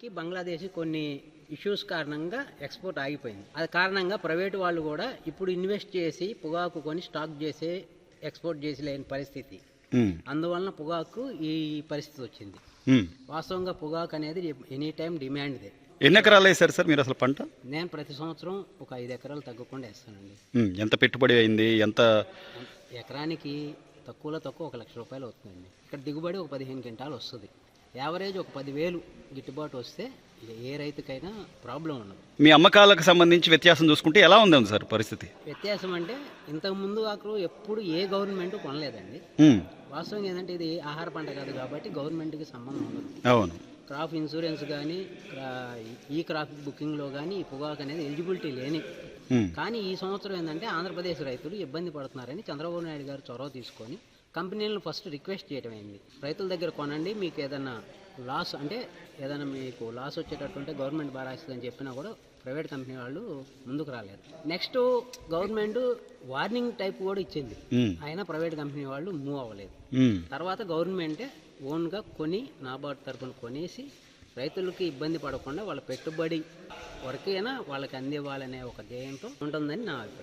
కి బంగ్లాదేశ్ కొన్ని ఇష్యూస్ కారణంగా ఎక్స్పోర్ట్ ఆగిపోయింది. అది కారణంగా ప్రైవేటు వాళ్ళు కూడా ఇప్పుడు ఇన్వెస్ట్ చేసి పొగాకు కొని స్టాక్ చేసి ఎక్స్పోర్ట్ చేసి లేని పరిస్థితి. అందువలన పొగాకు ఈ పరిస్థితి వచ్చింది. వాస్తవంగా పొగాకు అనేది ఎనీ టైం డిమాండ్దే. ఎన్ని ఎకరాలు వేశారు సార్ మీరు అసలు పంట? నేను ప్రతి సంవత్సరం ఒక 5 ఎకరాలు తగ్గకుండా వేస్తానండి. ఎంత పెట్టుబడి అయింది? ఎంత? ఎకరానికి తక్కువలో తక్కువ 1 లక్ష రూపాయలు అవుతుందండి. ఇక్కడ దిగుబడి ఒక 15 క్వింటాలు వస్తుంది. యావరేజ్ ఒక 10,000 గిట్టుబాటు వస్తే ఏ రైతుకైనా ప్రాబ్లం ఉండదు. మీ అమ్మకాలకు సంబంధించి వ్యత్యాసం చూసుకుంటే ఎలా ఉంది సార్ పరిస్థితి? వ్యత్యాసం అంటే ఇంతకు ముందు ఆకు ఎప్పుడు ఏ గవర్నమెంట్ కొనలేదండి. వాస్తవం ఏంటంటే ఇది ఆహార పంట కాదు కాబట్టి గవర్నమెంట్కి సంబంధం ఉండదు. అవును. క్రాప్ ఇన్సూరెన్స్ కానీ ఈ క్రాప్ బుకింగ్లో కానీ ఈ పొగాకు అనేది ఎలిజిబిలిటీ లేని. కానీ ఈ సంవత్సరం ఏంటంటే ఆంధ్రప్రదేశ్ రైతులు ఇబ్బంది పడుతున్నారని చంద్రబాబు నాయుడు గారు చొరవ తీసుకొని కంపెనీలను ఫస్ట్ రిక్వెస్ట్ చేయడం అయింది. రైతుల దగ్గర కొనండి, మీకు ఏదైనా లాస్ అంటే ఏదైనా మీకు లాస్ వచ్చేటట్టుంటే గవర్నమెంట్ బారాస్తుందని చెప్పినా కూడా ప్రైవేట్ కంపెనీ వాళ్ళు ముందుకు రాలేదు. నెక్స్ట్ గవర్నమెంట్ వార్నింగ్ టైప్ కూడా ఇచ్చింది, అయినా ప్రైవేట్ కంపెనీ వాళ్ళు మూవ్ అవ్వలేదు. తర్వాత గవర్నమెంటే ఓన్గా కొని నాబార్డు తరఫున కొనేసి రైతులకి ఇబ్బంది పడకుండా వాళ్ళ పెట్టుబడి వరకైనా వాళ్ళకి అందివ్వాలనే ఒక ధ్యేయంతో ఉంటుందని నా అభిప్రాయం.